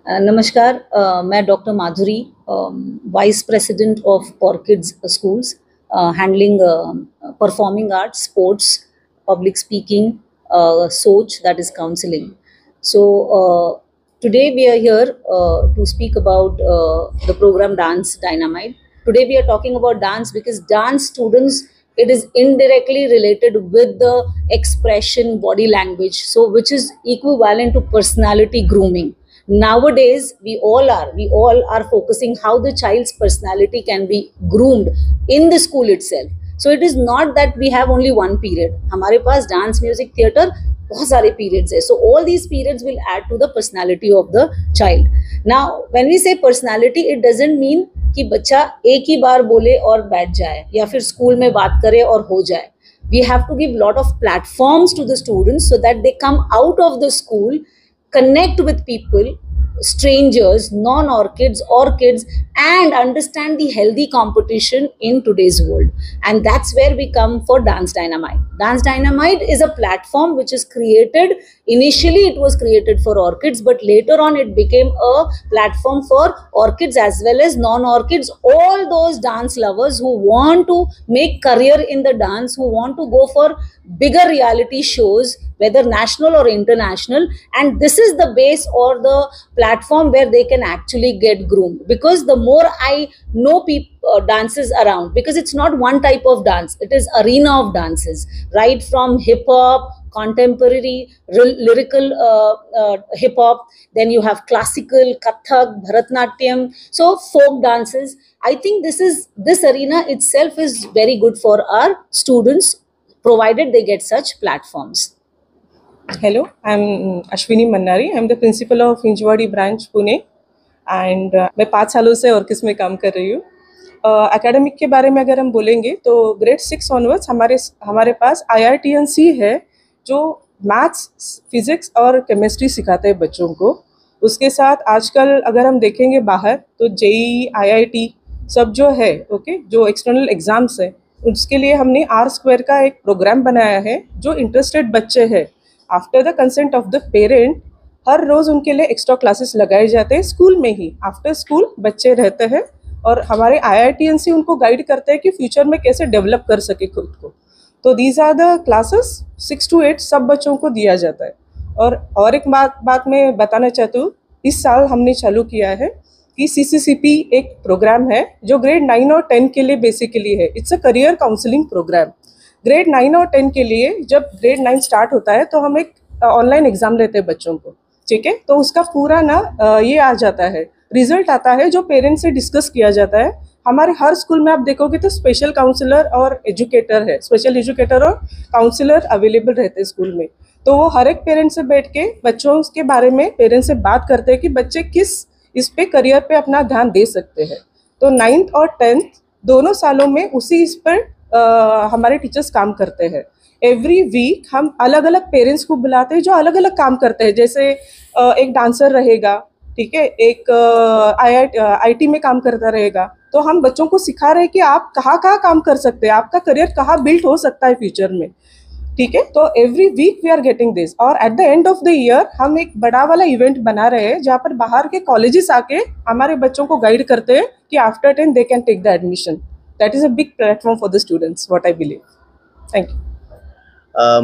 नमस्कार। मैं doctor Madhuri, vice president of orchids schools, handling performing arts, sports, public speaking, सोच, that is counseling. So today we are here to speak about the program Dance Dynamite. Today we are talking about dance because dance students, it is indirectly related with the expression, body language, so which is equivalent to personality grooming. Nowadays we all are focusing how the child's personality can be groomed in the school itself. So it is not that we have only one period. हमारे पास dance music theatre बहुत सारे periods है. So all these periods will add to the personality of the child. Now when we say personality, it doesn't mean कि बच्चा एक ही बार बोले और बैठ जाए या फिर स्कूल में बात करे और हो जाए. We have to give lot of platforms to the students so that they come out of the school, connect with people, strangers, non-orchids, orchids, and understand the healthy competition in today's world. And that's where we come for Dance Dynamite. Dance Dynamite is a platform which is created, initially it was created for orchids, but later on it became a platform for orchids as well as non-orchids, all those dance lovers who want to make career in the dance, who want to go for bigger reality shows, whether national or international. And this is the base or the platform where they can actually get groomed, because the more I know people dances around, because it's not one type of dance, it is arena of dances, right from hip hop, contemporary, lyrical hip hop, then you have classical, kathak, bharatnatyam, so folk dances. I think this arena itself is very good for our students, provided they get such platforms. Hello, I'm Ashwini Mannari. I'm the principal of Hinjwadi branch, Pune, and मैं 5 सालों से orchids में काम कर रही हूँ. Academic के बारे में अगर हम बोलेंगे तो ग्रेड 6 ऑनवर्ड्स हमारे पास IRTNC है जो मैथ्स, फिजिक्स और केमिस्ट्री सिखाते हैं बच्चों को. उसके साथ आजकल अगर हम देखेंगे बाहर तो JEE, IIT सब जो है जो एक्सटर्नल एग्ज़ाम्स है उसके लिए हमने R² का एक प्रोग्राम बनाया है. जो इंटरेस्टेड बच्चे हैं, after the consent of the parent, हर रोज़ उनके लिए एक्स्ट्रा क्लासेस लगाए जाते हैं स्कूल में ही. आफ्टर स्कूल बच्चे रहते हैं और हमारे IITNC उनको गाइड करते हैं कि फ्यूचर में कैसे डेवलप कर सके खुद को. तो these are the classes 6 to 8 सब बच्चों को दिया जाता है. और एक बात मैं बताना चाहती हूँ, इस साल हमने चालू किया है कि CCCP एक प्रोग्राम है जो ग्रेड 9 और 10 के लिए बेसिकली है. It's a career counselling programme. Grade 9 और 10 के लिए जब ग्रेड 9 स्टार्ट होता है तो हम एक ऑनलाइन एग्ज़ाम लेते हैं बच्चों को, ठीक है. तो उसका पूरा ये आ जाता है, रिजल्ट आता है जो पेरेंट्स से डिस्कस किया जाता है. हमारे हर स्कूल में आप देखोगे तो स्पेशल काउंसलर और एजुकेटर है, स्पेशल एजुकेटर और काउंसलर अवेलेबल रहते हैं स्कूल में. तो वो हर एक पेरेंट से बैठ के बच्चों के बारे में पेरेंट्स से बात करते हैं कि बच्चे किस इस पे करियर पे अपना ध्यान दे सकते हैं. तो 9th और 10th दोनों सालों में उसी इस पर हमारे टीचर्स काम करते हैं. एवरी वीक हम अलग अलग पेरेंट्स को बुलाते हैं जो अलग अलग काम करते हैं. जैसे एक डांसर रहेगा, ठीक है, एक IT में काम करता रहेगा. तो हम बच्चों को सिखा रहे हैं कि आप कहाँ काम कर सकते हैं, आपका करियर कहाँ बिल्ड हो सकता है फ्यूचर में, ठीक है. तो every week we are getting this. और at the end of the year हम एक बड़ा वाला इवेंट बना रहे हैं जहाँ पर बाहर के कॉलेजेस आके हमारे बच्चों को गाइड करते हैं कि after 10 they can take the admission. That is a big platform for the students, what I believe. Thank you.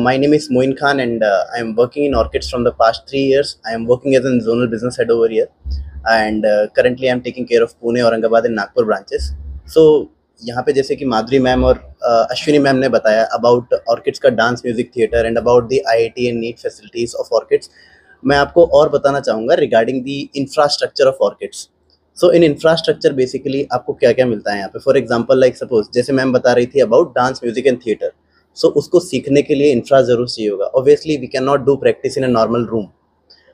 My name is Moin Khan and I am working in Orchids from the past 3 years. I am working as a zonal business head over here and currently I am taking care of Pune, Aurangabad and Nagpur branches. So यहाँ पे जैसे कि माधुरी ma'am और Ashwini ma'am ने बताया about Orchids का dance music theatre and about the IIT and NEET facilities of Orchids, मैं आपको और बताना चाहूँगा regarding the infrastructure of Orchids. So in infrastructure basically आपको क्या क्या मिलता है यहाँ पे. फॉर एग्जांपल लाइक सपोज जैसे मैम बता रही थी about dance music and theatre, so उसको सीखने के लिए इंफ्रा ज़रूर चाहिए होगा. Obviously we can not do practice in a normal room.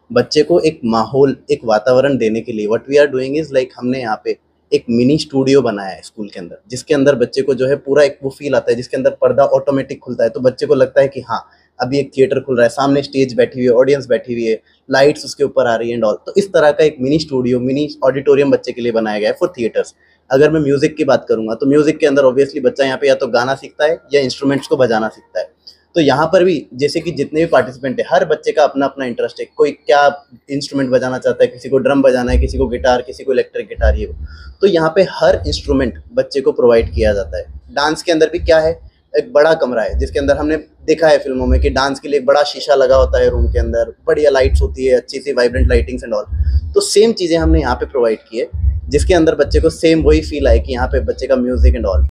बच्चे को एक माहौल, एक वातावरण देने के लिए what we are doing is like हमने यहाँ पे एक मिनी स्टूडियो बनाया है स्कूल के अंदर, जिसके अंदर बच्चे को जो है पूरा एक वो फील आता है, जिसके अंदर पर्दा ऑटोमेटिक खुलता है तो बच्चे को लगता है कि हाँ अभी एक थिएटर खुल रहा है, सामने स्टेज बैठी हुई है, ऑडियंस बैठी हुई है, लाइट्स उसके ऊपर आ रही है एंड ऑल. तो इस तरह का एक मिनी स्टूडियो, मिनी ऑडिटोरियम बच्चे के लिए बनाया गया है फॉर थिएटर्स. अगर मैं म्यूजिक की बात करूंगा तो म्यूजिक के अंदर ऑब्वियसली बच्चा यहाँ पे या तो गाना सीखता है या इंस्ट्रूमेंट्स को बजाना सीखता है. तो यहाँ पर भी जैसे कि जितने भी पार्टिसिपेंट है, हर बच्चे का अपना अपना इंटरेस्ट है। कोई क्या इंस्ट्रूमेंट बजाना चाहता है, किसी को ड्रम बजाना है, किसी को गिटार, किसी को इलेक्ट्रिक गिटार, ये तो यहाँ पे हर इंस्ट्रूमेंट बच्चे को प्रोवाइड किया जाता है। डांस के अंदर भी क्या है, एक बड़ा कमरा है जिसके अंदर हमने देखा है फिल्मों में कि डांस के लिए एक बड़ा शीशा लगा होता है रूम के अंदर, बढ़िया लाइट्स होती है, अच्छी सी वाइब्रेंट लाइटिंग्स एंड ऑल। तो सेम चीज़ें हमने यहाँ पे प्रोवाइड की है, जिसके अंदर बच्चे को सेम वही फील आए कि यहाँ पे बच्चे का म्यूजिक एंड ऑल।